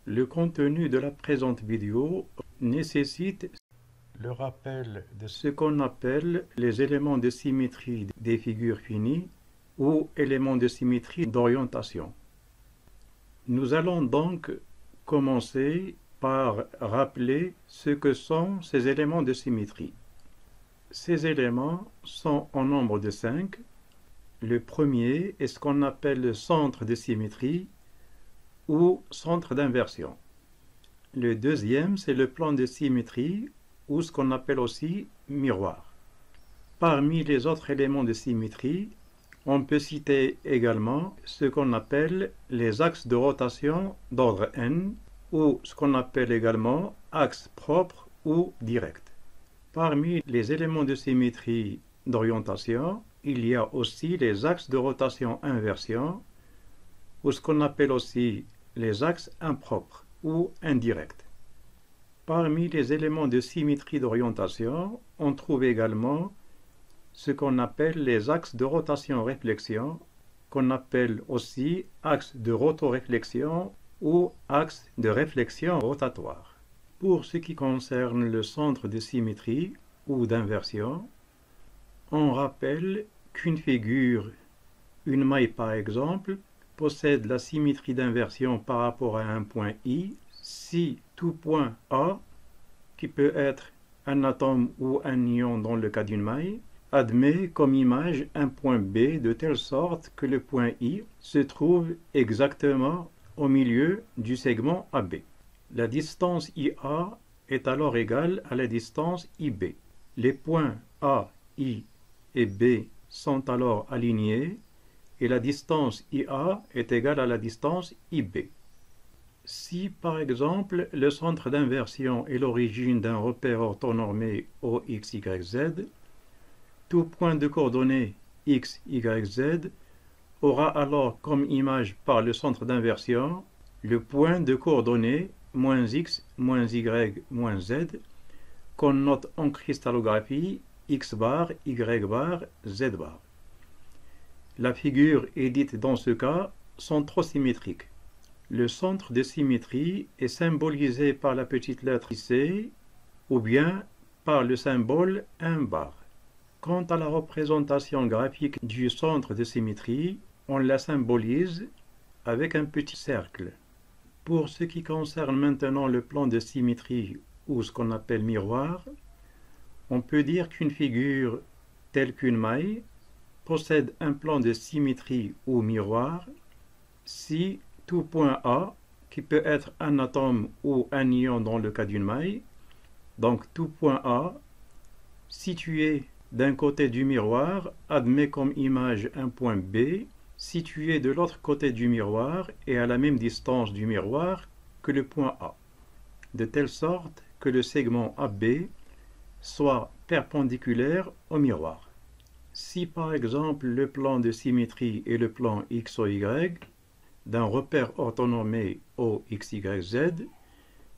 Le contenu de la présente vidéo nécessite le rappel de ce qu'on appelle les éléments de symétrie des figures finies ou éléments de symétrie d'orientation. Nous allons donc commencer par rappeler ce que sont ces éléments de symétrie. Ces éléments sont en nombre de 5. Le premier est ce qu'on appelle le centre de symétrie ou centre d'inversion. Le deuxième, c'est le plan de symétrie ou ce qu'on appelle aussi miroir. Parmi les autres éléments de symétrie, on peut citer également ce qu'on appelle les axes de rotation d'ordre n ou ce qu'on appelle également axes propres ou directs. Parmi les éléments de symétrie d'orientation, il y a aussi les axes de rotation inversion ou ce qu'on appelle aussi les axes impropres ou indirects. Parmi les éléments de symétrie d'orientation, on trouve également ce qu'on appelle les axes de rotation-réflexion, qu'on appelle aussi axes de rotoréflexion ou axes de réflexion rotatoire. Pour ce qui concerne le centre de symétrie ou d'inversion, on rappelle qu'une figure, une maille par exemple, possède la symétrie d'inversion par rapport à un point I si tout point A, qui peut être un atome ou un ion dans le cas d'une maille, admet comme image un point B de telle sorte que le point I se trouve exactement au milieu du segment AB. La distance IA est alors égale à la distance IB. Les points A, I et B sont alors alignés et la distance IA est égale à la distance IB. Si par exemple le centre d'inversion est l'origine d'un repère orthonormé OXYZ, tout point de coordonnées x, y, z aura alors comme image par le centre d'inversion le point de coordonnées moins x, moins y, moins z qu'on note en cristallographie x bar, y bar, z bar. La figure est dite dans ce cas centrosymétrique. Le centre de symétrie est symbolisé par la petite lettre C ou bien par le symbole 1 bar. Quant à la représentation graphique du centre de symétrie, on la symbolise avec un petit cercle. Pour ce qui concerne maintenant le plan de symétrie ou ce qu'on appelle miroir, on peut dire qu'une figure telle qu'une maille possède un plan de symétrie ou miroir si tout point A, qui peut être un atome ou un ion dans le cas d'une maille, donc tout point A, situé d'un côté du miroir, admet comme image un point B, situé de l'autre côté du miroir et à la même distance du miroir que le point A, de telle sorte que le segment AB soit perpendiculaire au miroir. Si par exemple le plan de symétrie est le plan XOY d'un repère orthonormé OXYZ,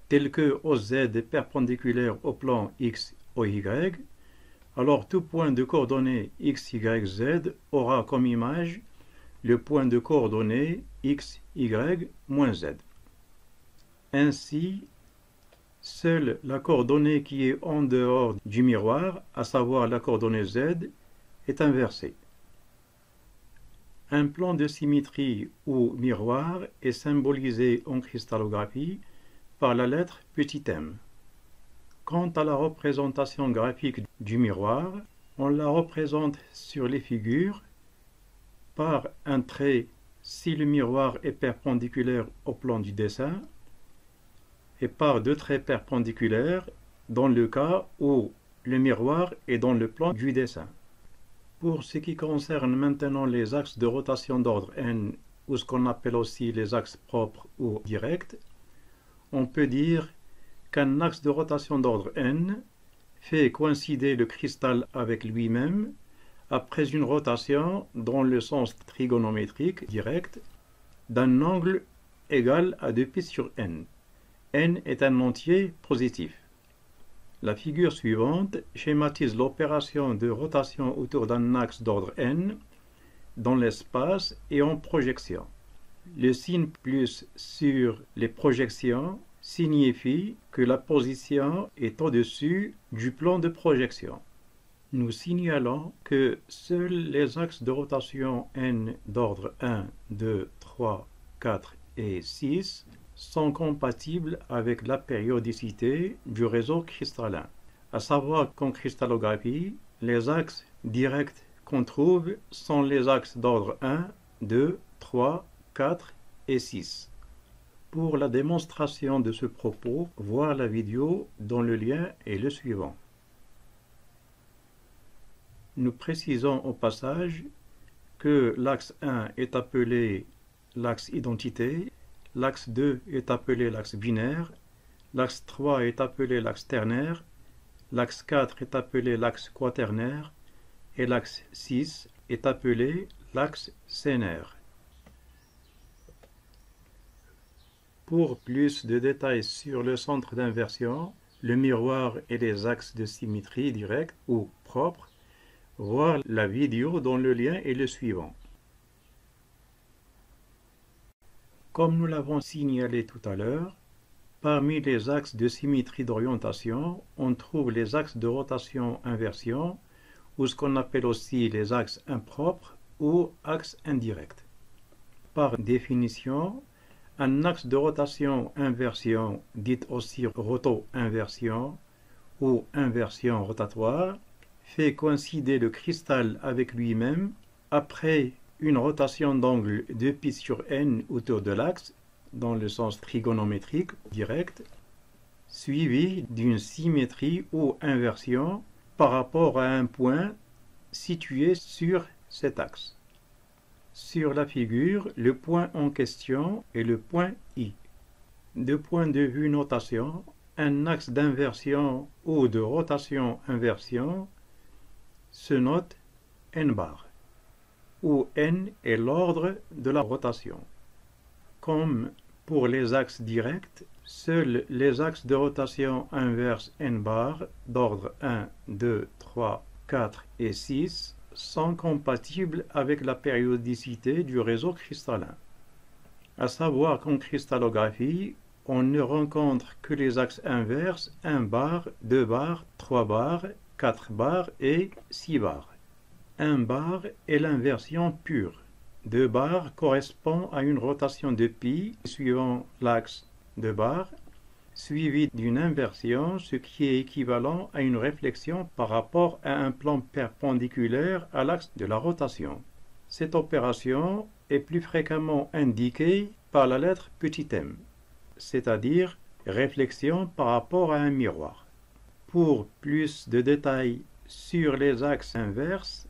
tel que OZ est perpendiculaire au plan XOY, alors tout point de coordonnées XYZ aura comme image le point de coordonnées XY moins Z. Ainsi, seule la coordonnée qui est en dehors du miroir, à savoir la coordonnée Z, est inversée. Un plan de symétrie ou miroir est symbolisé en cristallographie par la lettre petit m. Quant à la représentation graphique du miroir, on la représente sur les figures par un trait si le miroir est perpendiculaire au plan du dessin et par deux traits perpendiculaires dans le cas où le miroir est dans le plan du dessin. Pour ce qui concerne maintenant les axes de rotation d'ordre n ou ce qu'on appelle aussi les axes propres ou directs, on peut dire qu'un axe de rotation d'ordre n fait coïncider le cristal avec lui-même après une rotation dans le sens trigonométrique direct d'un angle égal à 2π sur n. n est un entier positif. La figure suivante schématise l'opération de rotation autour d'un axe d'ordre n dans l'espace et en projection. Le signe plus sur les projections signifie que la position est au-dessus du plan de projection. Nous signalons que seuls les axes de rotation n d'ordre 1, 2, 3, 4 et 6 sont compatibles avec la périodicité du réseau cristallin. À savoir qu'en cristallographie, les axes directs qu'on trouve sont les axes d'ordre 1, 2, 3, 4 et 6. Pour la démonstration de ce propos, voir la vidéo dont le lien est le suivant. Nous précisons au passage que l'axe 1 est appelé l'axe identité, l'axe 2 est appelé l'axe binaire, l'axe 3 est appelé l'axe ternaire, l'axe 4 est appelé l'axe quaternaire et l'axe 6 est appelé l'axe sénaire. Pour plus de détails sur le centre d'inversion, le miroir et les axes de symétrie directe ou propre, voir la vidéo dont le lien est le suivant. Comme nous l'avons signalé tout à l'heure, parmi les axes de symétrie d'orientation, on trouve les axes de rotation-inversion, ou ce qu'on appelle aussi les axes impropres ou axes indirects. Par définition, un axe de rotation-inversion, dit aussi roto-inversion ou inversion rotatoire, fait coïncider le cristal avec lui-même après une rotation d'angle de π sur n autour de l'axe, dans le sens trigonométrique direct, suivi d'une symétrie ou inversion par rapport à un point situé sur cet axe. Sur la figure, le point en question est le point I. De point de vue notation, un axe d'inversion ou de rotation-inversion se note n bar, où n est l'ordre de la rotation. Comme pour les axes directs, seuls les axes de rotation inverse n bar d'ordre 1, 2, 3, 4 et 6 sont compatibles avec la périodicité du réseau cristallin. À savoir qu'en cristallographie, on ne rencontre que les axes inverses 1 bar, 2 bar, 3 bar, 4 bar et 6 bar. 1 bar est l'inversion pure. 2 bar correspond à une rotation de π suivant l'axe 2 bar, suivi d'une inversion, ce qui est équivalent à une réflexion par rapport à un plan perpendiculaire à l'axe de la rotation. Cette opération est plus fréquemment indiquée par la lettre petit m, c'est-à-dire réflexion par rapport à un miroir. Pour plus de détails sur les axes inverses,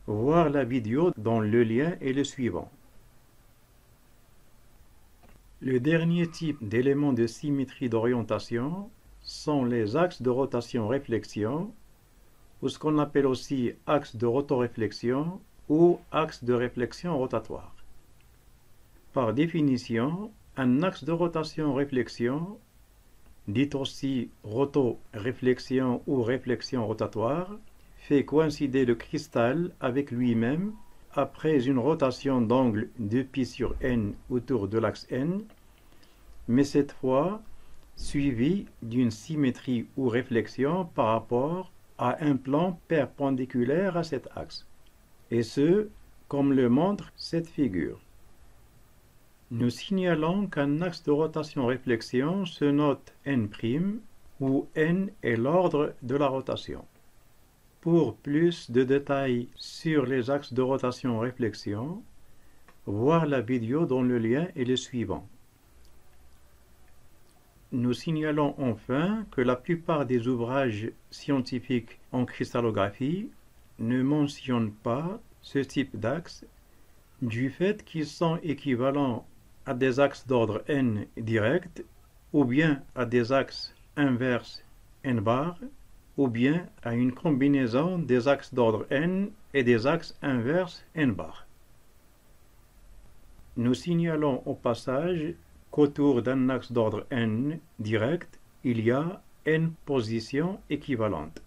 voir la vidéo dont le lien est le suivant. Le dernier type d'éléments de symétrie d'orientation sont les axes de rotation-réflexion, ou ce qu'on appelle aussi axe de rotoréflexion ou axe de réflexion rotatoire. Par définition, un axe de rotation-réflexion, dit aussi rotoréflexion ou réflexion rotatoire, fait coïncider le cristal avec lui-même après une rotation d'angle de π sur n autour de l'axe n, mais cette fois suivie d'une symétrie ou réflexion par rapport à un plan perpendiculaire à cet axe, et ce, comme le montre cette figure. Nous signalons qu'un axe de rotation-réflexion se note n', où n est l'ordre de la rotation. Pour plus de détails sur les axes de rotation-réflexion, voir la vidéo dont le lien est le suivant. Nous signalons enfin que la plupart des ouvrages scientifiques en cristallographie ne mentionnent pas ce type d'axes du fait qu'ils sont équivalents à des axes d'ordre n direct ou bien à des axes inverses n bar ou bien à une combinaison des axes d'ordre n et des axes inverses n bar. Nous signalons au passage qu'autour d'un axe d'ordre n direct, il y a n positions équivalentes.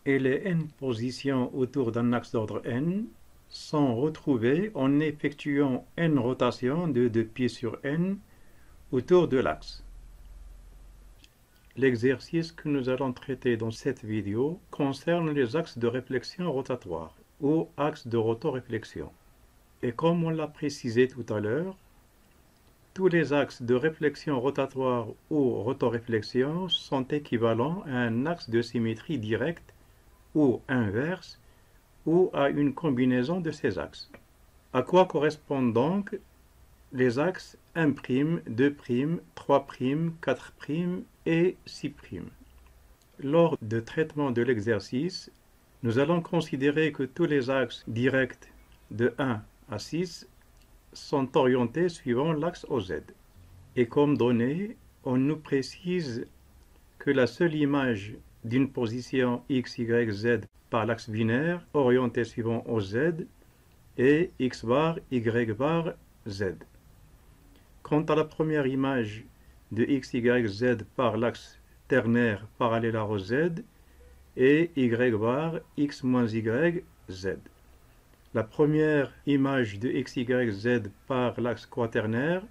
Et les n positions autour d'un axe d'ordre n sont retrouvés en effectuant n rotations de 2π sur n autour de l'axe. L'exercice que nous allons traiter dans cette vidéo concerne les axes de réflexion rotatoire ou axes de rotoréflexion. Et comme on l'a précisé tout à l'heure, tous les axes de réflexion rotatoire ou rotoréflexion sont équivalents à un axe de symétrie directe ou inverse ou à une combinaison de ces axes. À quoi correspondent donc les axes 1', 2', 3', 4' et 6'. Lors du traitement de l'exercice, nous allons considérer que tous les axes directs de 1 à 6 sont orientés suivant l'axe OZ. Et comme donnée, on nous précise que la seule image d'une position x, y, z par l'axe binaire orienté suivant OZ est x bar, y bar, z. Quant à la première image de x, y, z par l'axe ternaire parallèle à OZ est y bar, x moins y, z. La première image de x, y, z par l'axe quaternaire,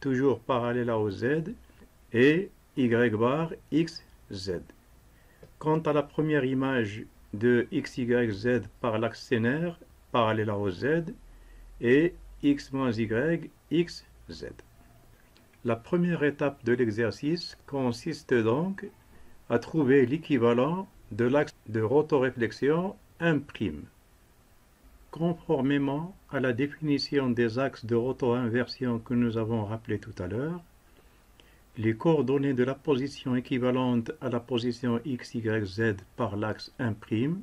toujours parallèle à OZ, est y bar, x, z. Quant à la première image de x, y, z par l'axe sénaire, parallèle à OZ, est x moins y, x, z. La première étape de l'exercice consiste donc à trouver l'équivalent de l'axe de rotoréflexion 1'. Conformément à la définition des axes de roto-inversion que nous avons rappelé tout à l'heure, les coordonnées de la position équivalente à la position x, y, z par l'axe 1',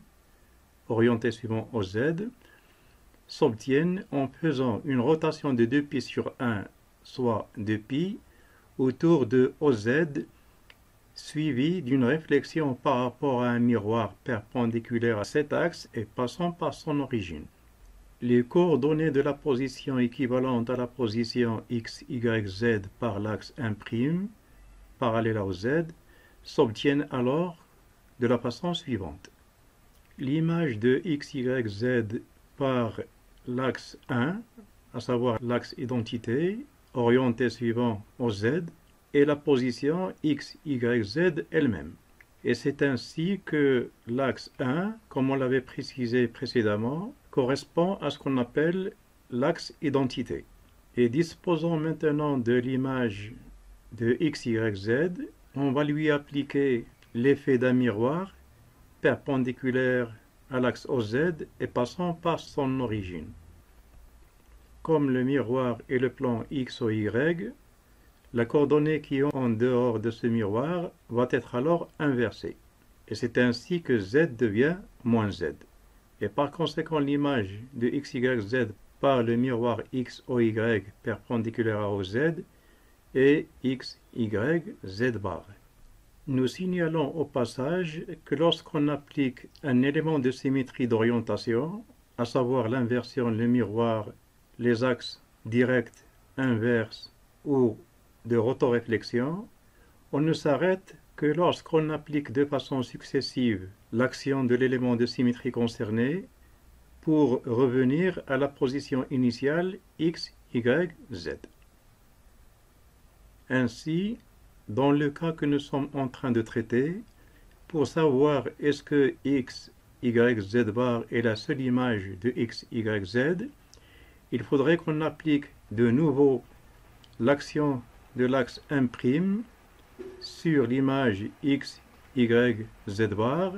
orienté suivant OZ, s'obtiennent en faisant une rotation de 2π sur 1, soit 2π, autour de OZ, suivie d'une réflexion par rapport à un miroir perpendiculaire à cet axe et passant par son origine. Les coordonnées de la position équivalente à la position x, y, z par l'axe 1', parallèle à OZ, s'obtiennent alors de la façon suivante. L'image de x, y, z par l'axe 1, à savoir l'axe identité, orienté suivant OZ, est la position x, y, z elle-même. Et c'est ainsi que l'axe 1, comme on l'avait précisé précédemment, correspond à ce qu'on appelle l'axe identité. Et disposons maintenant de l'image de x, y, z, on va lui appliquer l'effet d'un miroir perpendiculaire à l'axe OZ et passant par son origine. Comme le miroir est le plan x ou y, la coordonnée qui est en dehors de ce miroir va être alors inversée. Et c'est ainsi que z devient moins z. Et par conséquent, l'image de x, y, z par le miroir x ou y perpendiculaire à OZ est x, y, z bar. Nous signalons au passage que lorsqu'on applique un élément de symétrie d'orientation, à savoir l'inversion, le miroir, les axes directs, inverses ou de rotoréflexion, on ne s'arrête que lorsqu'on applique de façon successive l'action de l'élément de symétrie concerné pour revenir à la position initiale x, y, z. Ainsi, dans le cas que nous sommes en train de traiter, pour savoir est-ce que x, y, z bar est la seule image de x, y, z, il faudrait qu'on applique de nouveau l'action de l'axe 1' sur l'image x, y, z bar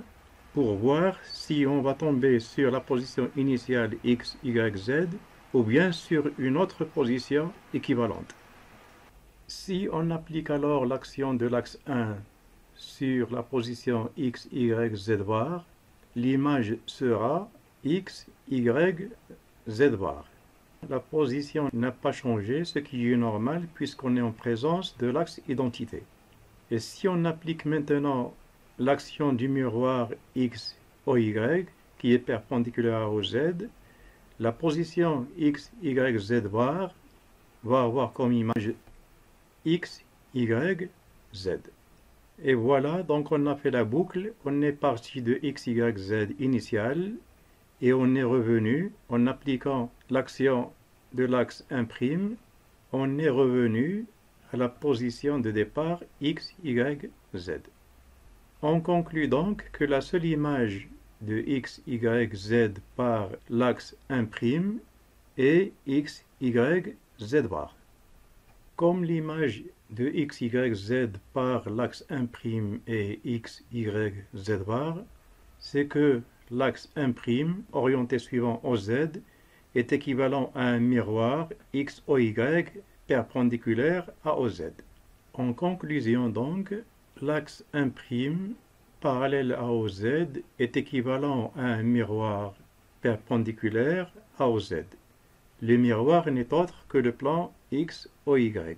pour voir si on va tomber sur la position initiale x, y, z ou bien sur une autre position équivalente. Si on applique alors l'action de l'axe 1 sur la position x, y, z bar, l'image sera x, y, z bar. La position n'a pas changé, ce qui est normal puisqu'on est en présence de l'axe identité. Et si on applique maintenant l'action du miroir x au y, qui est perpendiculaire à OZ, la position x, y, z bar va avoir comme image x, y, z. Et voilà, donc on a fait la boucle, on est parti de x, y, z initial, et on est revenu, en appliquant l'action de l'axe 1', on est revenu à la position de départ x, y, z. On conclut donc que la seule image de x, y, z par l'axe 1' est x, y, z bar. Comme l'image de x, y, z par l'axe 1' est x, y, z bar, c'est que l'axe 1' orienté suivant OZ est équivalent à un miroir x, o, y perpendiculaire à OZ. En conclusion donc, l'axe 1' parallèle à OZ est équivalent à un miroir perpendiculaire à OZ. Le miroir n'est autre que le plan x, o, y.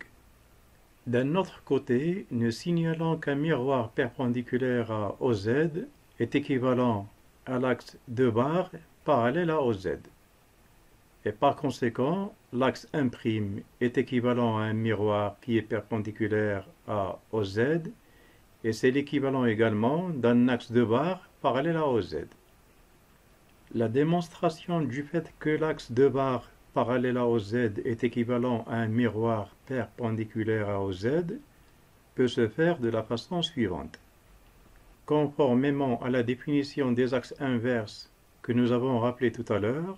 D'un autre côté, nous signalons qu'un miroir perpendiculaire à OZ est équivalent à l'axe 2 bar parallèle à OZ. Et par conséquent, l'axe 1' est équivalent à un miroir qui est perpendiculaire à OZ, et c'est l'équivalent également d'un axe 2 bar parallèle à OZ. La démonstration du fait que l'axe 2 bar parallèle à OZ est équivalent à un miroir perpendiculaire à OZ peut se faire de la façon suivante. Conformément à la définition des axes inverses que nous avons rappelé tout à l'heure,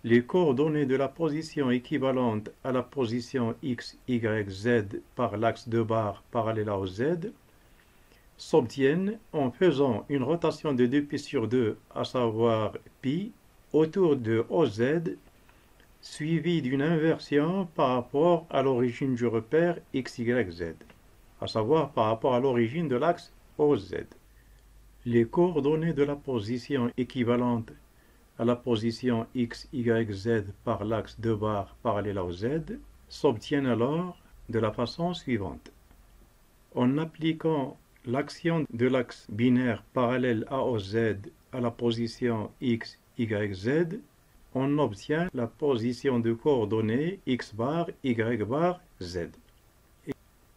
les coordonnées de la position équivalente à la position x, y, z par l'axe 2 bar parallèle à OZ s'obtiennent en faisant une rotation de 2π sur 2, à savoir π, autour de OZ, suivie d'une inversion par rapport à l'origine du repère x, y, z, à savoir par rapport à l'origine de l'axe OZ. Les coordonnées de la position équivalente à la position x, y, z par l'axe 2 bar parallèle à OZ s'obtiennent alors de la façon suivante. En appliquant l'action de l'axe binaire parallèle à OZ à la position x, y, z, on obtient la position de coordonnées x bar, y bar, z. Et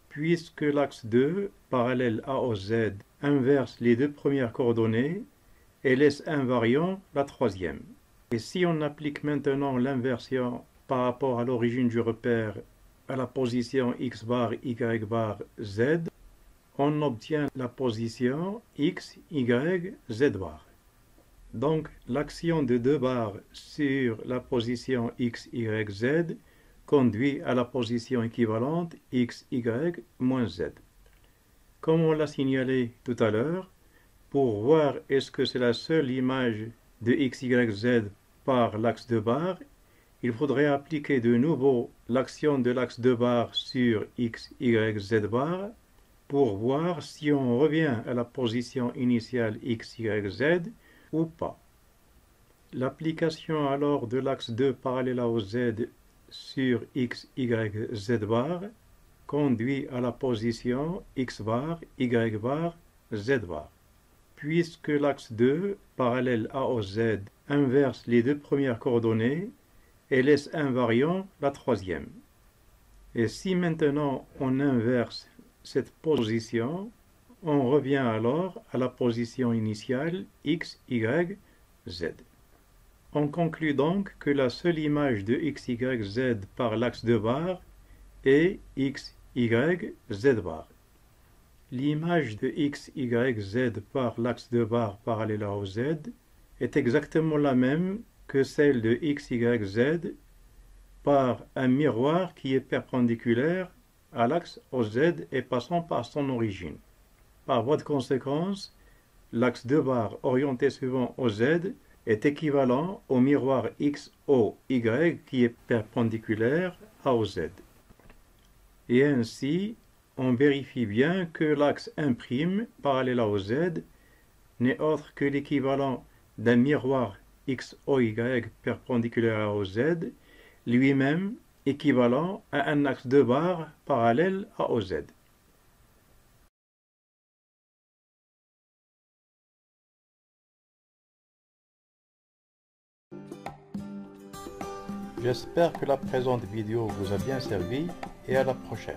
puisque l'axe 2 parallèle à OZ inverse les deux premières coordonnées et laisse invariant la troisième. Et si on applique maintenant l'inversion par rapport à l'origine du repère à la position x bar, y bar, z, on obtient la position x, y, z bar. Donc l'action de 2 bars sur la position x, y, z conduit à la position équivalente x, y, moins z. Comme on l'a signalé tout à l'heure, pour voir est-ce que c'est la seule image de x, y, z par l'axe 2 bar, il faudrait appliquer de nouveau l'action de l'axe 2 bar sur x, y, z bar pour voir si on revient à la position initiale x, y, z ou pas. L'application alors de l'axe 2 parallèle à OZ sur x, y, z bar conduit à la position x bar, y bar, z bar. Puisque l'axe 2 parallèle à OZ inverse les deux premières coordonnées et laisse invariant la troisième. Et si maintenant on inverse cette position, on revient alors à la position initiale x, y, z. On conclut donc que la seule image de x, y, z par l'axe 2 bar est x, y, z bar. L'image de x, y, z par l'axe 2 bar parallèle à OZ est exactement la même que celle de x, y, z par un miroir qui est perpendiculaire à l'axe OZ et passant par son origine. Par voie de conséquence, l'axe 2 bar orienté suivant OZ est équivalent au miroir x, o, y qui est perpendiculaire à OZ. Et ainsi, on vérifie bien que l'axe 1' parallèle à OZ n'est autre que l'équivalent d'un miroir x, o, y perpendiculaire à OZ, lui-même équivalent à un axe 2 bar parallèle à OZ. J'espère que la présente vidéo vous a bien servi et à la prochaine.